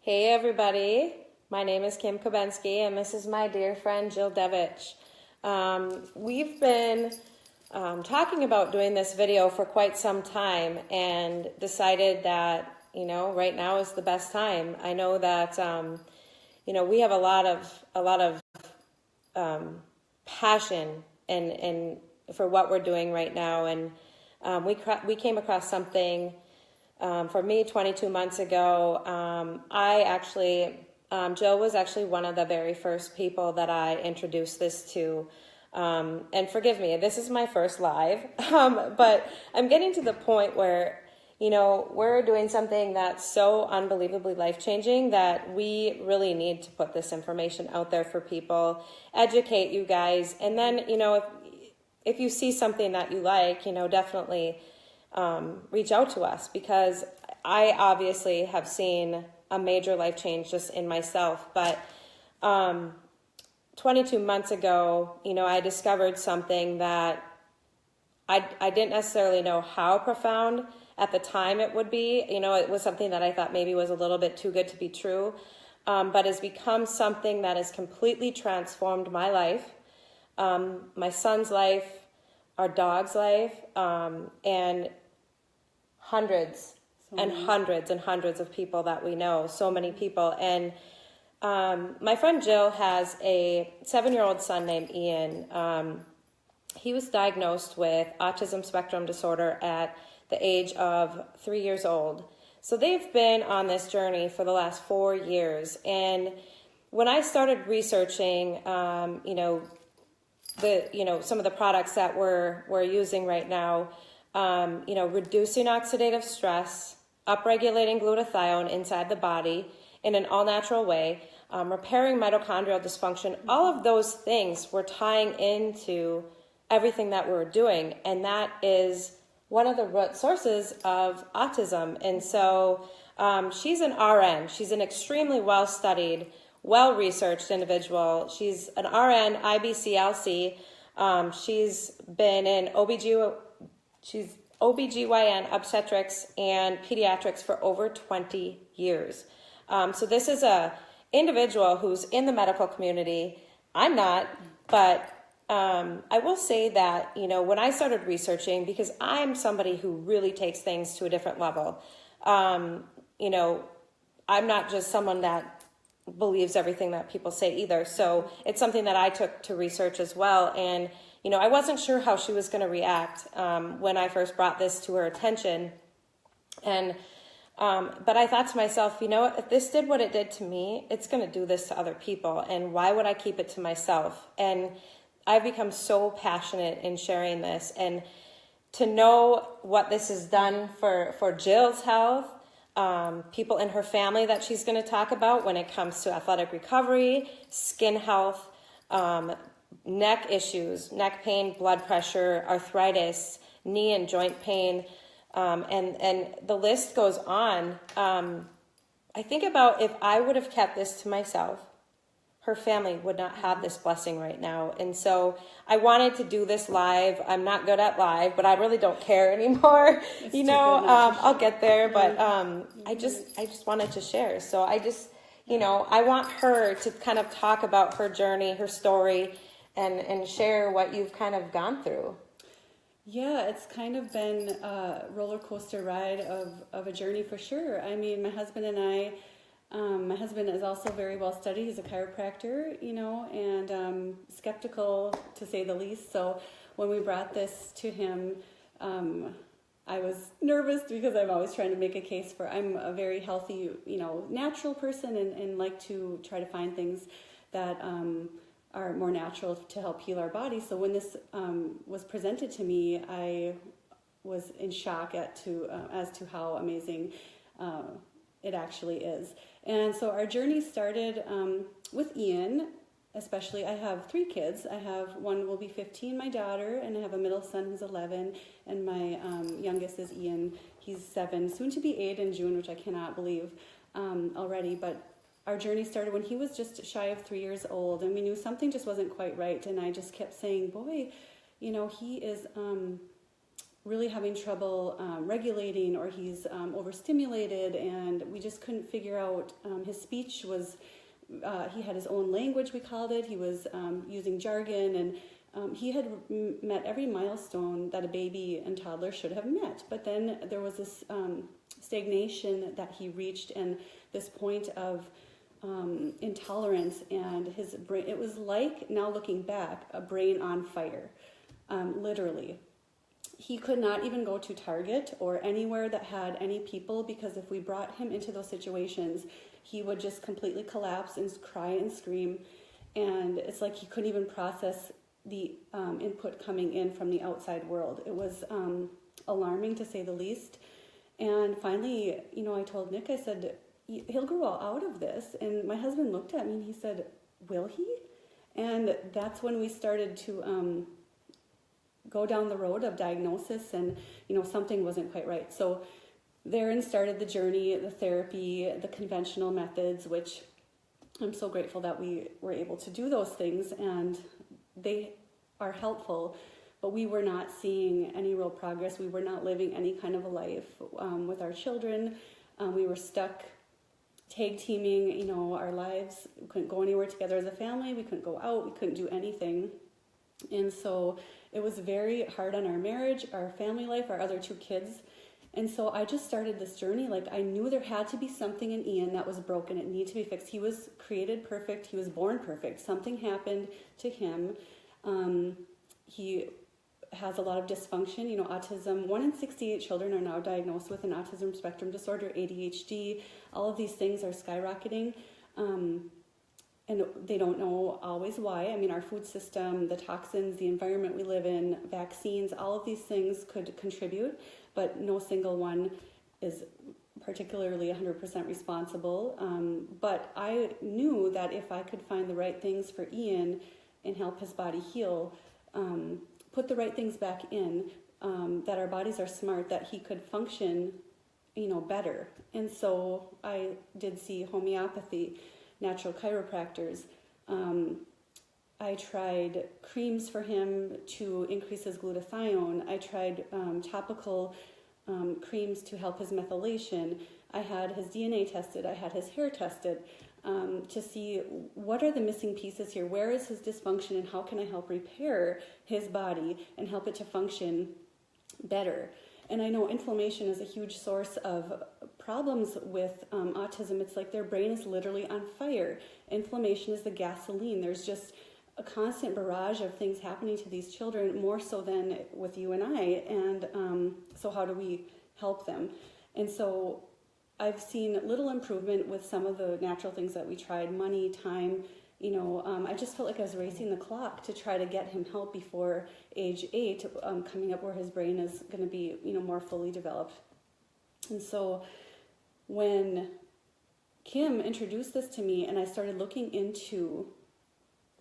Hey everybody, my name is Kim Kabensky and this is my dear friend Jill Devich. We've been talking about doing this video for quite some time and decided that, right now is the best time. I know that, we have a lot of passion and for what we're doing right now. And we came across something for me 22 months ago. Jill was actually one of the very first people that I introduced this to. And forgive me, this is my first live, but I'm getting to the point where, we're doing something that's so unbelievably life-changing that we really need to put this information out there for people, educate you guys, and then, if you see something that you like, definitely reach out to us, because I obviously have seen a major life change just in myself. But 22 months ago, I discovered something that I didn't necessarily know how profound at the time it would be. It was something that I thought maybe was a little bit too good to be true, but has become something that has completely transformed my life, my son's life, our dog's life, and hundreds and hundreds of people that we know, so many people. And my friend Jill has a 7-year-old son named Ian. He was diagnosed with autism spectrum disorder at the age of 3 years old. So they've been on this journey for the last 4 years. And when I started researching, some of the products that we're using right now, reducing oxidative stress, upregulating glutathione inside the body in an all-natural way, repairing mitochondrial dysfunction, all of those things were tying into everything that we're doing. And that is one of the root sources of autism. And so she's an RN. She's an extremely well-studied, well-researched individual. She's an RN, IBCLC. She's been in OBGYN, obstetrics, and pediatrics for over 20 years. So this is a individual who's in the medical community. I'm not, but I will say that, when I started researching, because I'm somebody who really takes things to a different level, I'm not just someone that believes everything that people say either. So it's something that I took to research as well. And, I wasn't sure how she was going to react when I first brought this to her attention. And but I thought to myself, if this did what it did to me, it's going to do this to other people. And why would I keep it to myself? And I've become so passionate in sharing this, and to know what this has done for Jill's health, people in her family that she's going to talk about when it comes to athletic recovery, skin health, neck issues, neck pain, blood pressure, arthritis, knee and joint pain, and the list goes on. I think about if I would have kept this to myself, her family would not have this blessing right now. And so I wanted to do this live. I'm not good at live, but I really don't care anymore. I'll get there, but I just wanted to share. So I just, I want her to kind of talk about her journey, her story, and share what you've kind of gone through. Yeah, it's kind of been a roller coaster ride of a journey for sure. I mean, my husband and I, my husband is also very well studied. He's a chiropractor, and skeptical to say the least. So when we brought this to him, I was nervous because I'm always trying to make a case I'm a very healthy, natural person and like to try to find things that are more natural to help heal our body. So when this was presented to me, I was in shock as to how amazing it actually is. And so our journey started with Ian, especially. I have 3 kids. I have one will be 15, my daughter, and I have a middle son who's 11, and my youngest is Ian. He's 7, soon to be 8 in June, which I cannot believe already. But our journey started when he was just shy of 3 years old, and we knew something just wasn't quite right. And I just kept saying, boy, he is really having trouble regulating, or he's overstimulated, and we just couldn't figure out. His speech was, he had his own language, we called it. He was using jargon, and he had met every milestone that a baby and toddler should have met. But then there was this stagnation that he reached, and this point of intolerance, and his brain, it was like, now looking back, a brain on fire, literally. He could not even go to Target or anywhere that had any people, because if we brought him into those situations, he would just completely collapse and cry and scream. And it's like he couldn't even process the input coming in from the outside world. It was alarming, to say the least. And finally, I told Nick, I said, he'll grow out of this. And my husband looked at me and he said, will he? And that's when we started to go down the road of diagnosis, and something wasn't quite right. So therein started the journey, the therapy, the conventional methods, which I'm so grateful that we were able to do those things, and they are helpful, but we were not seeing any real progress. We were not living any kind of a life with our children. We were stuck tag teaming, our lives. We couldn't go anywhere together as a family. We couldn't go out. We couldn't do anything. And so it was very hard on our marriage, our family life, our other 2 kids. And so I just started this journey. Like, I knew there had to be something in Ian that was broken. It needed to be fixed. He was created perfect. He was born perfect. Something happened to him. He has a lot of dysfunction, autism. 1 in 68 children are now diagnosed with an autism spectrum disorder, ADHD. All of these things are skyrocketing. And they don't know always why. I mean, our food system, the toxins, the environment we live in, vaccines, all of these things could contribute, but no single one is particularly 100% responsible. But I knew that if I could find the right things for Ian and help his body heal, put the right things back in, that our bodies are smart, that he could function, better. And so I did see homeopathy, natural chiropractors. I tried creams for him to increase his glutathione. I tried topical creams to help his methylation. I had his DNA tested. I had his hair tested to see what are the missing pieces here. Where is his dysfunction, and how can I help repair his body and help it to function better? And I know inflammation is a huge source of problems with autism. It's like their brain is literally on fire. Inflammation is the gasoline. There's just a constant barrage of things happening to these children, more so than with you and I. And so how do we help them? And so I've seen little improvement with some of the natural things that we tried, money, time. I just felt like I was racing the clock to try to get him help before age 8, coming up where his brain is going to be, more fully developed. And so when Kim introduced this to me and I started looking into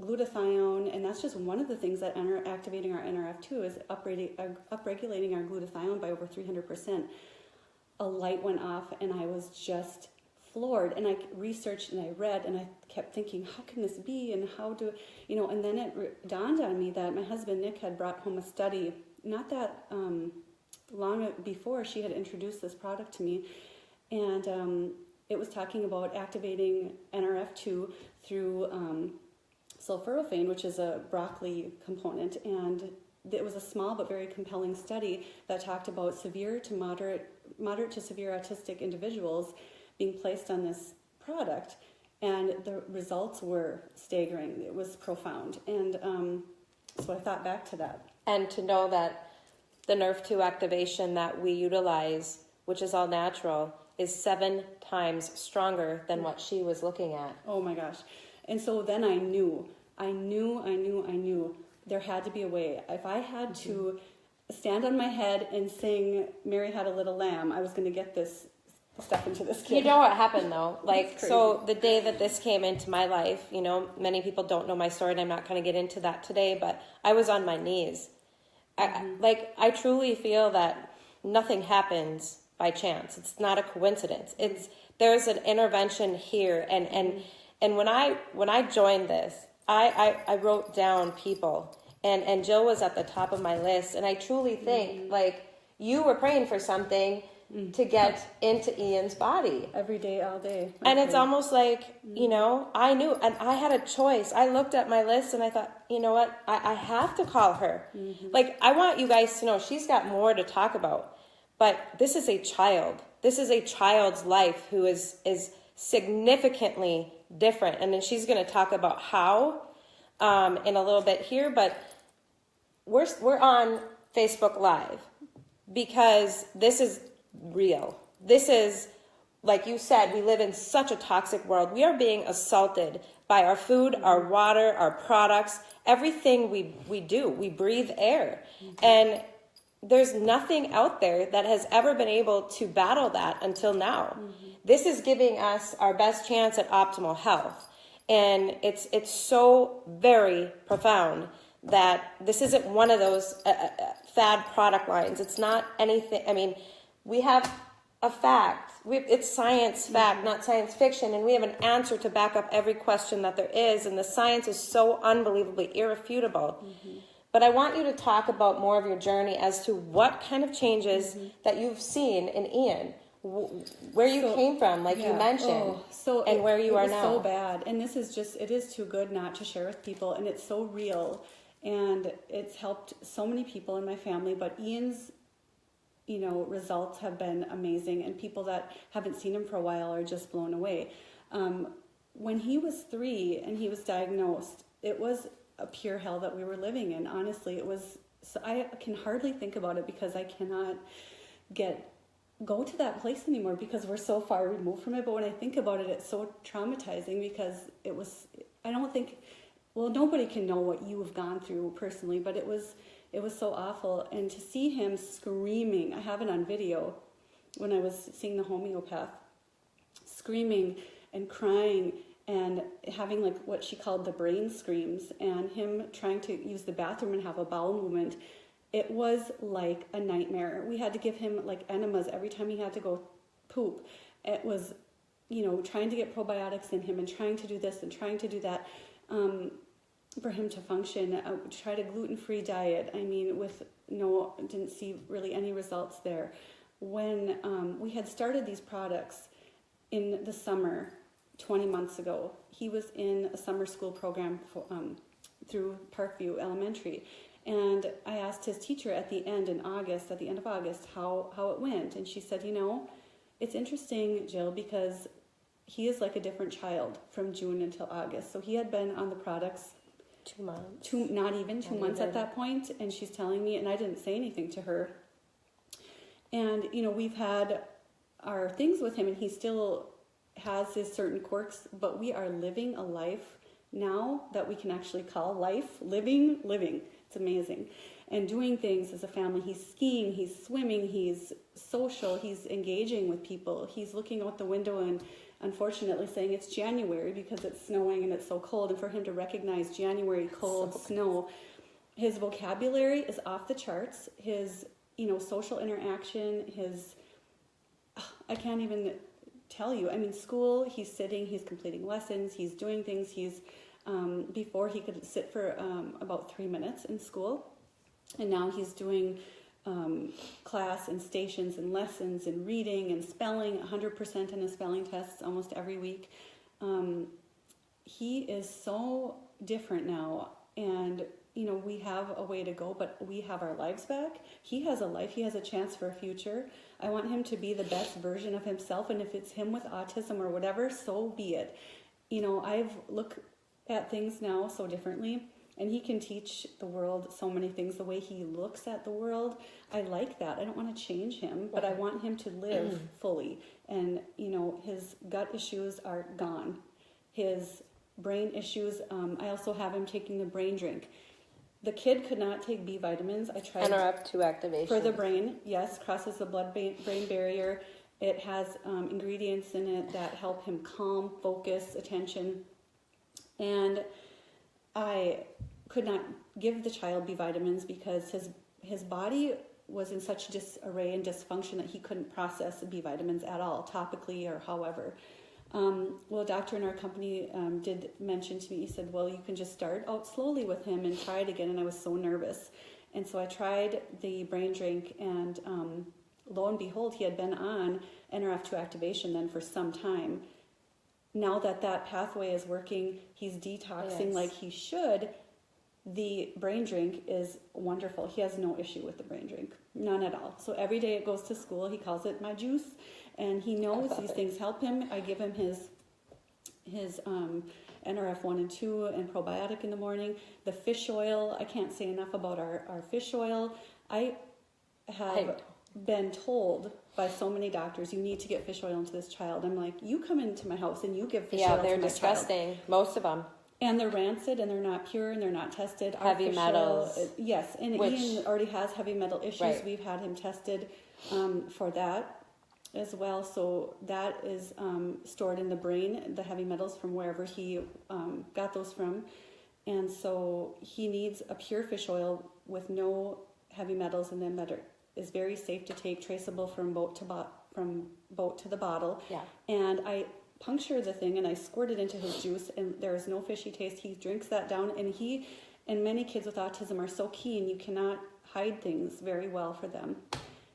glutathione, and that's just one of the things that activating our NRF2 is upregulating our glutathione by over 300%. A light went off and I was just floored, and I researched and I read and I kept thinking, how can this be, and how do, and then it dawned on me that my husband Nick had brought home a study not that long before she had introduced this product to me, and it was talking about activating NRF2 through sulforaphane, which is a broccoli component, and it was a small but very compelling study that talked about severe to moderate to severe autistic individuals being placed on this product, and the results were staggering. It was profound, and so I thought back to that. And to know that the NRF2 activation that we utilize, which is all natural, is 7 times stronger than what she was looking at. Oh my gosh. And so then I knew there had to be a way. If I had to stand on my head and sing Mary Had a Little Lamb, I was going to get this stuff into this kid. You know what happened though? Like, so the day that this came into my life, many people don't know my story, and I'm not going to get into that today, but I was on my knees. I truly feel that nothing happens by chance. It's not a coincidence. There's an intervention here, and when I joined this, I wrote down people, and Jill was at the top of my list, and I truly think you were praying for something to get into Ian's body. Every day, all day. And it's almost like, you know, I knew, and I had a choice. I looked at my list and I thought, you know what, I have to call her. Like, I want you guys to know she's got more to talk about, but this is a child. This is a child's life who is significantly different. And then she's going to talk about how in a little bit here, but we're on Facebook Live because this is real. This is, like you said, we live in such a toxic world. We are being assaulted by our food, our water, our products, everything we do. We breathe air. And there's nothing out there that has ever been able to battle that until now. This is giving us our best chance at optimal health. And it's so very profound that this isn't one of those fad product lines. It's not anything. I mean, we have a fact. It's science fact, not science fiction, and we have an answer to back up every question that there is, and the science is so unbelievably irrefutable. But I want you to talk about more of your journey as to what kind of changes that you've seen in Ian, where you came from, like you mentioned, and where you are now. So bad, and this is just, it is too good not to share with people, and it's so real, and it's helped so many people in my family, but Ian's results have been amazing, and people that haven't seen him for a while are just blown away. When he was 3 and he was diagnosed, it was a pure hell that we were living in. Honestly, it was. So I can hardly think about it because I cannot go to that place anymore because we're so far removed from it. But when I think about it, it's so traumatizing because it was. I don't think. Well, nobody can know what you have gone through personally, but it was so awful. And to see him screaming, I have it on video when I was seeing the homeopath, screaming and crying and having like what she called the brain screams, and him trying to use the bathroom and have a bowel movement. It was like a nightmare. We had to give him like enemas every time he had to go poop. It was, trying to get probiotics in him and trying to do this and trying to do that. For him to function, tried a gluten-free diet. I mean, didn't see really any results there. When we had started these products in the summer, 20 months ago, he was in a summer school program through Parkview Elementary. And I asked his teacher at the end of August, how it went. And she said, it's interesting, Jill, because he is like a different child from June until August. So he had been on the products 2 months. Not even 2 months at that point, and she's telling me, and I didn't say anything to her. And, we've had our things with him, and he still has his certain quirks, but we are living a life now that we can actually call life, living. It's amazing. And doing things as a family. He's skiing, he's swimming, he's social, he's engaging with people, he's looking out the window and unfortunately saying it's January because it's snowing and it's so cold, and for him to recognize January, cold, snow, his vocabulary is off the charts. His, social interaction, I can't even tell you. I mean, school, he's sitting, he's completing lessons, he's doing things. He's, before he could sit for about 3 minutes in school, and now he's doing class and stations and lessons and reading and spelling, 100% in his spelling tests almost every week. He is so different now, and we have a way to go, but we have our lives back. He has a life, he has a chance for a future. I want him to be the best version of himself, and if it's him with autism or whatever, so be it. I've looked at things now so differently, and he can teach the world so many things, the way he looks at the world. I like that. I don't want to change him, but I want him to live fully. And, his gut issues are gone. His brain issues, I also have him taking the brain drink. The kid could not take B vitamins. I tried. NRF2 activation. For the brain, yes, crosses the blood-brain barrier. It has ingredients in it that help him calm, focus, attention. And I could not give the child B vitamins because his body was in such disarray and dysfunction that he couldn't process B vitamins at all, topically or however. Well, a doctor in our company did mention to me, he said, well, you can just start out slowly with him and try it again. And I was so nervous. And so I tried the brain drink, and lo and behold, he had been on NRF2 activation then for some time. Now that pathway is working, he's detoxing like he should. The brain drink is wonderful. He has no issue with the brain drink, none at all. So every day it goes to school, he calls it my juice, and he knows these things help him. I give him his NRF 1 and 2 and probiotic in the morning. The fish oil, I can't say enough about our fish oil. I have been told by so many doctors, you need to get fish oil into this child. I'm like, you come into my house and you give fish oil to my child. Yeah, they're disgusting, most of them. And they're rancid, and they're not pure, and they're not tested. Heavy metals. Yes, and Ian already has heavy metal issues. Right. We've had him tested for that as well. So that is stored in the brain, the heavy metals from wherever he got those from. And so he needs a pure fish oil with no heavy metals, and then that is very safe to take, traceable from boat to the bottle. Yeah. And I puncture the thing and I squirt it into his juice, and there is no fishy taste. He drinks that down, and many kids with autism are so keen, you cannot hide things very well for them.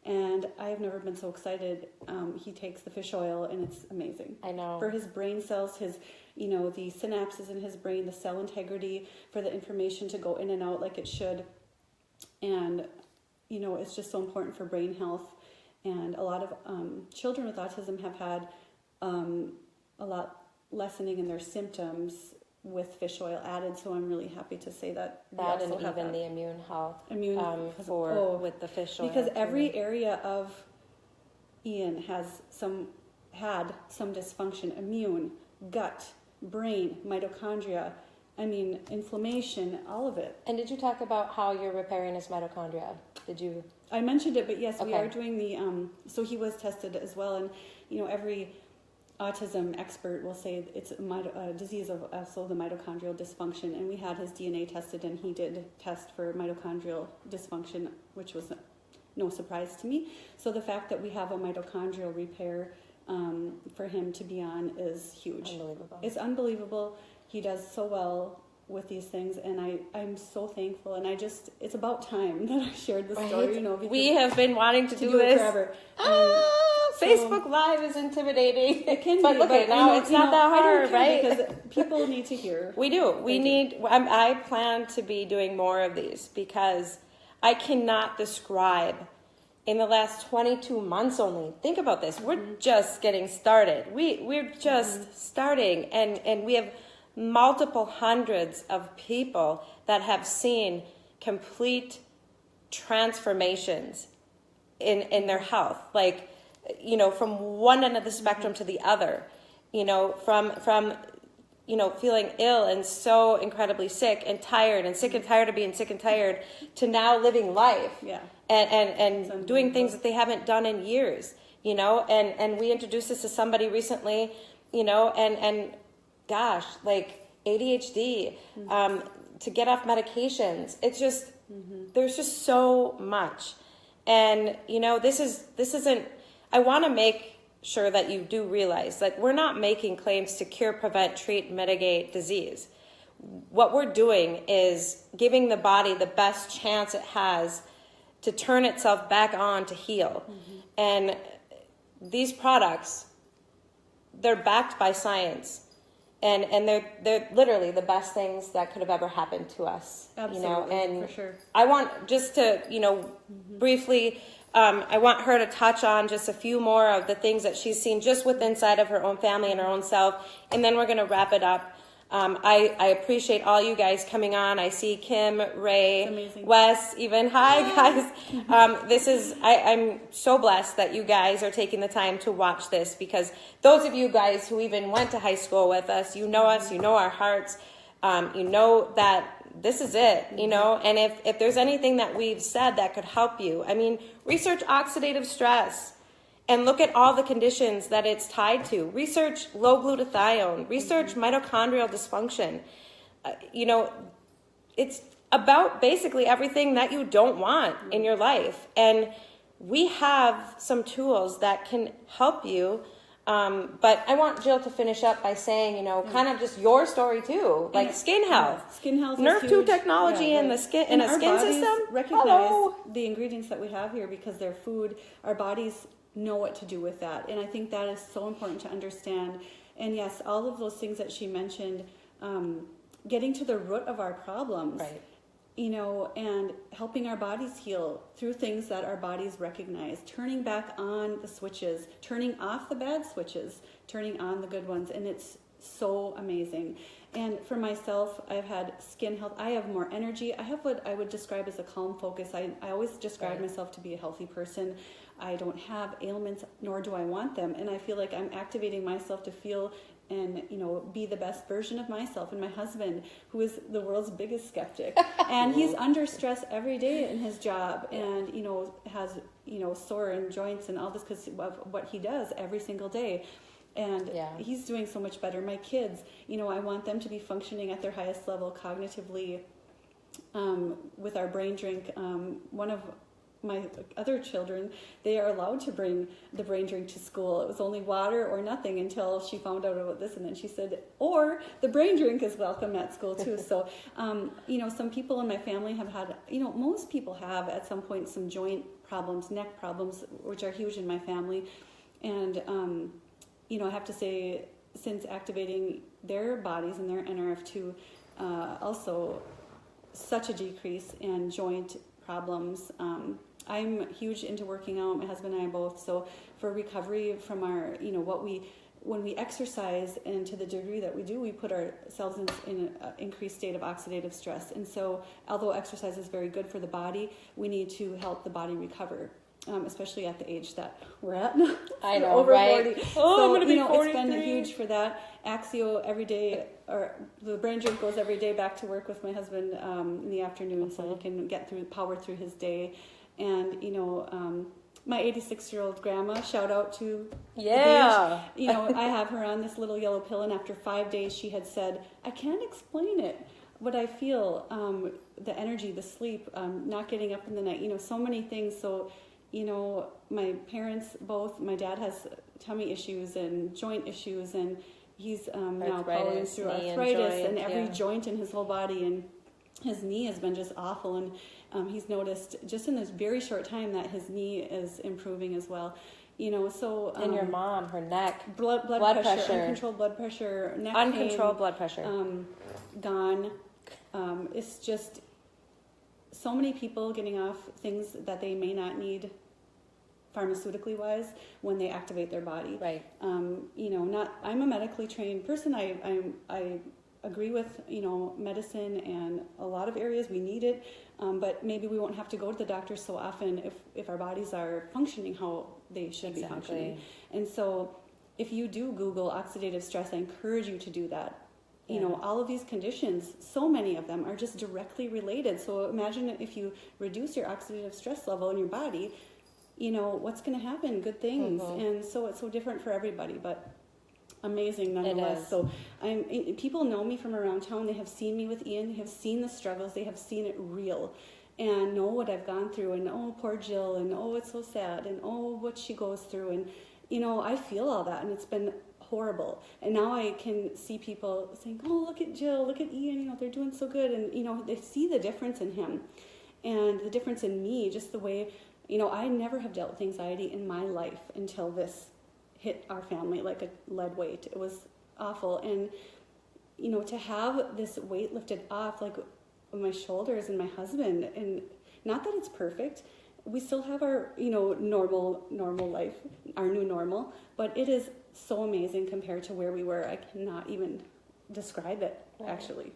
And I have never been so excited. He takes the fish oil, and it's amazing. I know. For his brain cells, the synapses in his brain, the cell integrity, for the information to go in and out like it should. And, it's just so important for brain health. And a lot of children with autism have had a lot lessening in their symptoms with fish oil added, so I'm really happy to say that. That and even the immune health with the fish oil. Because every area of Ian had some dysfunction: immune, gut, brain, mitochondria. Inflammation, all of it. And did you talk about how you're repairing his mitochondria? Did you? I mentioned it, but yes, we are doing the. So he was tested as well, and every autism expert will say it's a disease of also the mitochondrial dysfunction, and we had his DNA tested, and he did test for mitochondrial dysfunction, which was no surprise to me. So the fact that we have a mitochondrial repair for him to be on is huge. Unbelievable. It's unbelievable. He does so well with these things, and I'm so thankful, and it's about time that I shared the story, we have been wanting to do this forever. Facebook Live is intimidating. It can but be, look but now it's not that hard, right? Because people need to hear. We do. I plan to be doing more of these, because I cannot describe in the last 22 months only. Think about this. We're just getting started. We're just starting, and we have multiple hundreds of people that have seen complete transformations in their health, from one end of the spectrum to the other, from feeling ill and so incredibly sick and tired and sick and tired of being sick and tired to now living life, and doing things that they haven't done in years, and we introduced this to somebody recently, and gosh, ADHD, to get off medications. It's just, there's just so much. And, this isn't, I want to make sure that you do realize that we're not making claims to cure, prevent, treat, mitigate disease. What we're doing is giving the body the best chance it has to turn itself back on to heal. And these products, they're backed by science. And they're literally the best things that could have ever happened to us. Absolutely, and for sure. I want just to, briefly, I want her to touch on just a few more of the things that she's seen just within inside of her own family and her own self, and then we're going to wrap it up. I appreciate all you guys coming on. I see Kim, Ray, Wes, even. Hi, guys. I'm so blessed that you guys are taking the time to watch this, because those of you guys who even went to high school with us, you know our hearts, you know that this is it, and if there's anything that we've said that could help you, research oxidative stress. And look at all the conditions that it's tied to. Research low glutathione. Research mitochondrial dysfunction. It's about basically everything that you don't want in your life. And we have some tools that can help you But I want Jill to finish up by saying, you know, kind of just your story too, like skin health. Yeah, skin health. Nerf is 2 huge. technology in the skin, in a our skin bodies system. Recognize Hello. the ingredients that we have here because they're food. Our bodies know what to do with that, and I think that is so important to understand. And yes, all of those things that she mentioned, getting to the root of our problems. Right. You know, and helping our bodies heal through things that our bodies recognize, turning back on the switches, turning off the bad switches, turning on the good ones. And it's so amazing. And for myself, I've had skin health. I have more energy. I have what I would describe as a calm focus. I always describe myself to be a healthy person. I don't have ailments, nor do I want them. And I feel like I'm activating myself to feel and, you know, be the best version of myself. And my husband, who is the world's biggest skeptic, and he's under stress every day in his job, and, you know, has, you know, sore in joints and all this because of what he does every single day. And he's doing so much better. My kids, you know, I want them to be functioning at their highest level cognitively with our brain drink. One of my other children, they are allowed to bring the brain drink to school. It was only water or nothing until she found out about this, and then she said, or the brain drink is welcome at school too. So, you know, some people in my family have had, you know, most people have at some point some joint problems, neck problems, which are huge in my family. And, you know, I have to say, since activating their bodies and their NRF2, also such a decrease in joint problems. I'm huge into working out. My husband and I both. So for recovery from our, you know, when we exercise, and to the degree that we do, we put ourselves in an increased state of oxidative stress. And so although exercise is very good for the body, we need to help the body recover. Especially at the age that we're at. I know, over right? 40. Oh, so, I'm gonna be you know, 43. it's been huge for that. Axio every day, or the brain drink goes every day back to work with my husband in the afternoon, so he can power through his day. And, you know, my 86-year-old grandma, shout out to the beach. You know, I have her on this little yellow pill, and after 5 days she had said, I can't explain it, what I feel, the energy, the sleep, not getting up in the night, you know, so many things. So, you know, my parents both, my dad has tummy issues and joint issues, and he's now going through arthritis and every joint in his whole body, and his knee has been just awful. And he's noticed just in this very short time that his knee is improving as well. You know, so... and your mom, her neck. Blood pressure. Uncontrolled blood pressure. Neck Uncontrolled pain, blood pressure. Gone. It's just so many people getting off things that they may not need pharmaceutically wise when they activate their body. Right. You know, I'm a medically trained person. I agree with, you know, medicine, and a lot of areas we need it, but maybe we won't have to go to the doctor so often if our bodies are functioning how they should be functioning. And so if you do Google oxidative stress, I encourage you to do that. You know, all of these conditions, so many of them are just directly related. So imagine if you reduce your oxidative stress level in your body, you know, what's going to happen? Good things. And so it's so different for everybody, but amazing nonetheless. So people know me from around town. They have seen me with Ian. They have seen the struggles. They have seen it real and know what I've gone through, and oh, poor Jill, and oh, it's so sad, and oh, what she goes through. And, you know, I feel all that, and it's been horrible. And now I can see people saying, oh, look at Jill, look at Ian, you know, they're doing so good. And, you know, they see the difference in him and the difference in me, just the way, you know, I never have dealt with anxiety in my life until this hit our family like a lead weight. It was awful. And, you know, to have this weight lifted off, like my shoulders and my husband, and not that it's perfect, we still have our, you know, normal life, our new normal, but it is so amazing compared to where we were. I cannot even describe it, actually.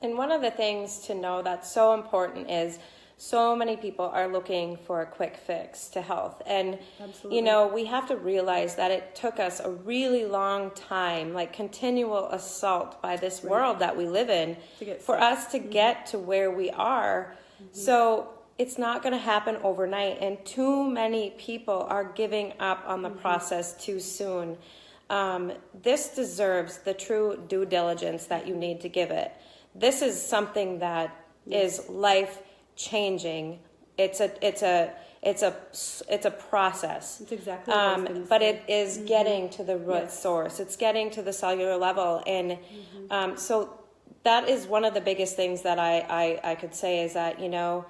And one of the things to know that's so important is so many people are looking for a quick fix to health. And, Absolutely. You know, we have to realize that it took us a really long time, like continual assault by this world that we live in, for us to get to where we are. So it's not going to happen overnight, and too many people are giving up on the process too soon. This deserves the true due diligence that you need to give it. This is something that is life changing. It's it's a process. That's exactly what I was gonna But say. it is getting to the root Yes. source. It's getting to the cellular level. And so that is one of the biggest things that I could say is that, you know,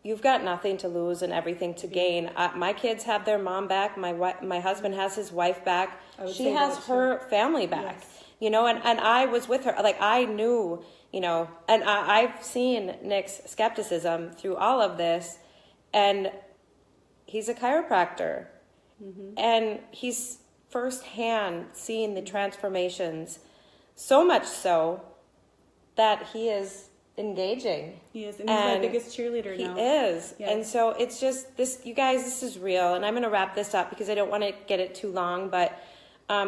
you've got nothing to lose and everything to gain. My kids have their mom back. My husband has his wife back. She say has that too. her family back. Yes. You know, and I was with her. Like, I knew, you know, and I've seen Nick's skepticism through all of this, and he's a chiropractor. And he's firsthand seeing the transformations, so much so that he is engaging. He is, and he's my biggest cheerleader now. He is. Yes. And so it's just this, you guys, this is real. And I'm going to wrap this up because I don't want to get it too long, but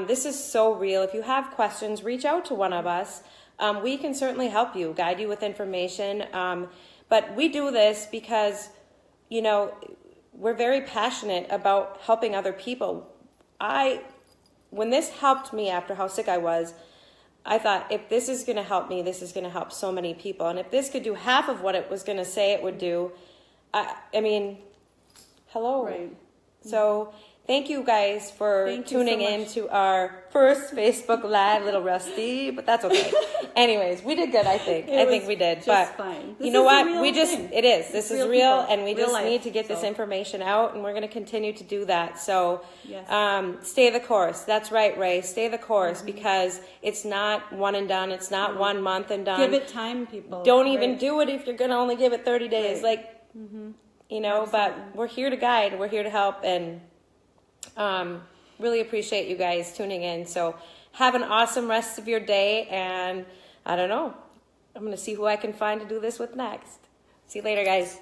this is so real. If you have questions, reach out to one of us. We can certainly help you, guide you with information. But we do this because, you know, we're very passionate about helping other people. When this helped me after how sick I was, I thought, if this is going to help me, this is going to help so many people. And if this could do half of what it was going to say it would do, I mean, hello. Right. So thank you guys for Thank you tuning so in much. to our first Facebook Live. A little rusty, but that's okay. Anyways, we did good, I think. I think we did. Just But fine. you This know is a what? real We just, thing. it is. This is real real, people, and we real just life, need to get this so. information out, and we're going to continue to do that. So Yes. stay the course. That's right, Ray. Stay the course because it's not one and done. It's not 1 month and done. Give it time, people. Don't even Right. do it if you're going to only give it 30 days. Right. Like, you know, but we're here to guide. We're here to help, and really appreciate you guys tuning in. So have an awesome rest of your day, and I don't know, I'm going to see who I can find to do this with next. See you later, guys.